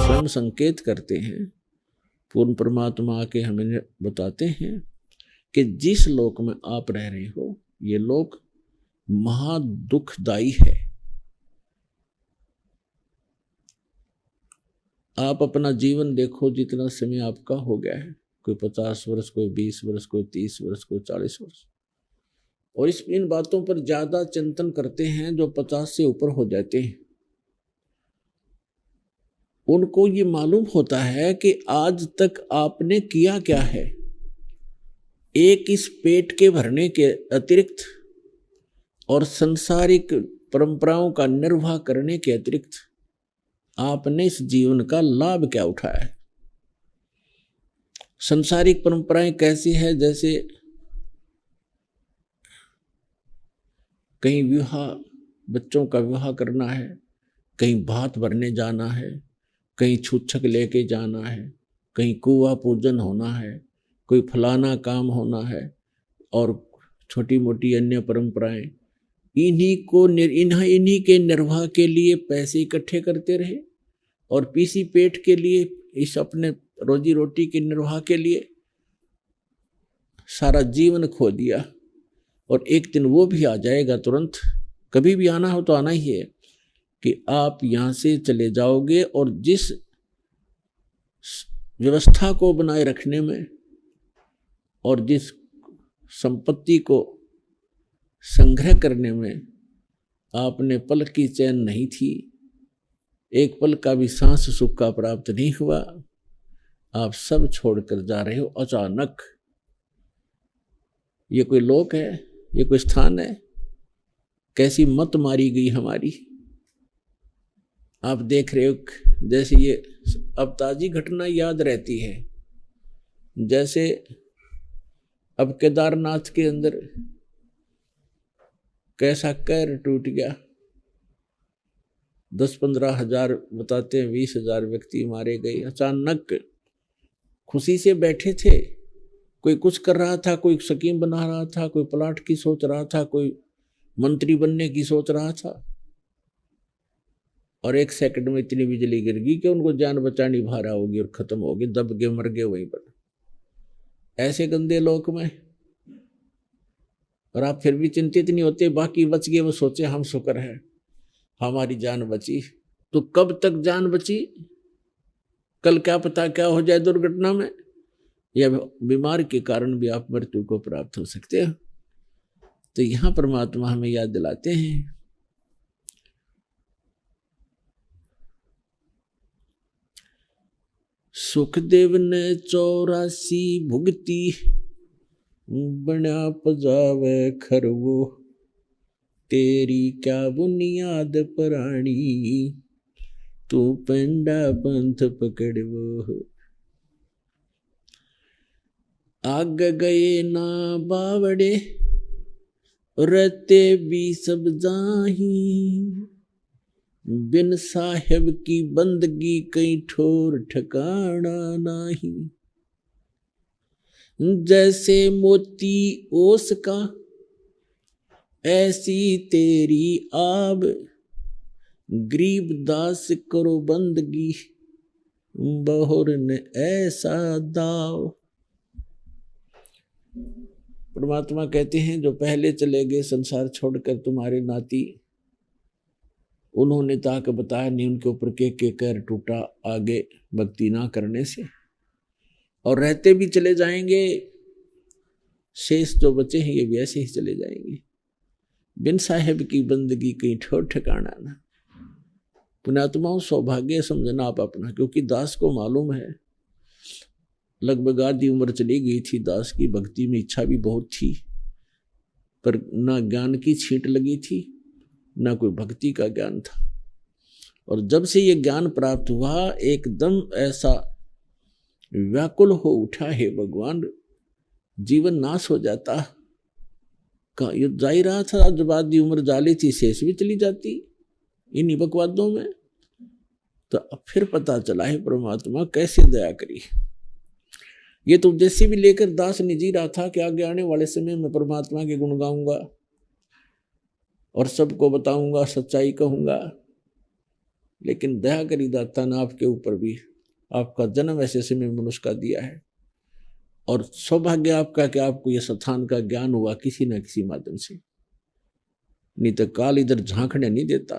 स्वयं संकेत करते हैं, पूर्ण परमात्मा आके हमें बताते हैं कि जिस लोक में आप रह रहे हो ये लोक महा दुखदाई है। आप अपना जीवन देखो, जितना समय आपका हो गया है, कोई 50 वर्ष, कोई 20 वर्ष, कोई 30 वर्ष, कोई 40 वर्ष, और इन बातों पर ज्यादा चिंतन करते हैं जो 50 से ऊपर हो जाते हैं। उनको ये मालूम होता है कि आज तक आपने किया क्या है। एक इस पेट के भरने के अतिरिक्त और सांसारिक परंपराओं का निर्वाह करने के अतिरिक्त आपने इस जीवन का लाभ क्या उठाया है। सांसारिक परंपराएं कैसी है, जैसे कहीं विवाह, बच्चों का विवाह करना है, कहीं भात भरने जाना है, कहीं छूछक लेके जाना है, कहीं कुआ पूजन होना है, कोई फलाना काम होना है, और छोटी मोटी अन्य परंपराएं, इन्हीं के निर्वाह के लिए पैसे इकट्ठे करते रहे और पीसी पेट के लिए, इस अपने रोजी रोटी के निर्वाह के लिए सारा जीवन खो दिया। और एक दिन वो भी आ जाएगा, तुरंत, कभी भी आना हो तो आना ही है, कि आप यहाँ से चले जाओगे और जिस व्यवस्था को बनाए रखने में और जिस संपत्ति को संग्रह करने में आपने पल की चैन नहीं थी, एक पल का भी सांस सुख का प्राप्त नहीं हुआ, आप सब छोड़कर जा रहे हो अचानक। ये कोई लोक है, ये कोई स्थान है? कैसी मत मारी गई हमारी। आप देख रहे हो, जैसे ये अब ताजी घटना याद रहती है, जैसे अब केदारनाथ के अंदर कैसा कहर टूट गया। 10-15 हजार बताते हैं, 20,000 व्यक्ति मारे गए अचानक। खुशी से बैठे थे, कोई कुछ कर रहा था, कोई स्कीम बना रहा था, कोई प्लाट की सोच रहा था, कोई मंत्री बनने की सोच रहा था, और एक सेकंड में इतनी बिजली गिर गई कि उनको जान बचानी भारा होगी और खत्म होगी, दब के मर गए वहीं पर, ऐसे गंदे लोक में। और आप फिर भी चिंतित नहीं होते, बाकी बच गए, वो सोचे हम शुक्र है हमारी जान बची। तो कब तक जान बची, कल क्या पता क्या हो जाए दुर्घटना में, या बीमार के कारण भी आप मृत्यु को प्राप्त हो सकते हो। तो यहां परमात्मा हमें याद दिलाते हैं, सुखदेव ने 84 भुगती, बना पजावे खरवो, तेरी क्या बुनियाद प्राणी, तू पेंडा पंथ पकड़वो। आग गए ना बावड़े, रहते भी सब जाही, बिन साहेब की बंदगी कहीं ठोर ठिकाना नाही। जैसे मोती ओस का ऐसी तेरी आब, गरीब दास करो बंदगी, बहुर ने ऐसा दाव। परमात्मा कहते हैं जो पहले चले गए संसार छोड़कर, तुम्हारे नाती, उन्होंने ताक बताया नहीं उनके ऊपर के कहर टूटा आगे भक्ति ना करने से, और रहते भी चले जाएंगे, शेष जो बचे हैं ये भी ऐसे ही चले जाएंगे। बिन साहेब की बंदगी कहीं ठोर ठिकाना ना। पुण्यात्माओं, सौभाग्य समझना आप अपना, क्योंकि दास को मालूम है लगभग आधी उम्र चली गई थी दास की, भक्ति में इच्छा भी बहुत थी, पर ना ज्ञान की छींट लगी थी, ना कोई भक्ति का ज्ञान था। और जब से ये ज्ञान प्राप्त हुआ, एकदम ऐसा व्याकुल हो उठा है भगवान, जीवन नाश हो जाता। ये जा ही रहा था, जब आधी उम्र जाली थी, शेष भी चली जाती इन्हीं बकवादों में। तो अब फिर पता चला है परमात्मा कैसे दया करी। ये तो जैसे भी लेकर दास ने जी रहा था कि आगे आने वाले समय में परमात्मा के गुण गाऊंगा, और सबको बताऊंगा, सच्चाई कहूंगा, लेकिन दया करी दाता ने आपके ऊपर भी, आपका जन्म ऐसे समय मनुष्य का दिया है, और सौभाग्य आपका कि आपको यह स्थान का ज्ञान हुआ किसी न किसी माध्यम से, नहीं तो काल इधर झांकने नहीं देता,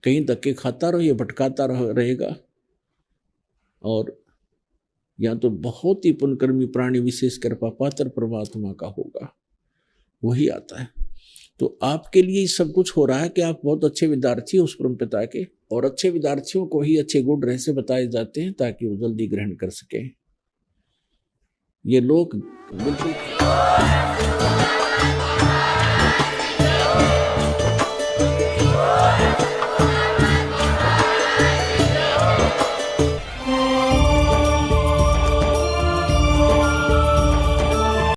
कहीं धक्के खाता रहो, ये भटकाता रहेगा। और या तो बहुत ही पुण्यकर्मी प्राणी विशेषकर पापातर परमात्मा का होगा, वही आता है। तो आपके लिए सब कुछ हो रहा है कि आप बहुत अच्छे विद्यार्थी हो उस परम पिता के, और अच्छे विद्यार्थियों को ही अच्छे गुण रहस्य बताए जाते हैं ताकि वो जल्दी ग्रहण कर सके। ये लोग बिल्कुल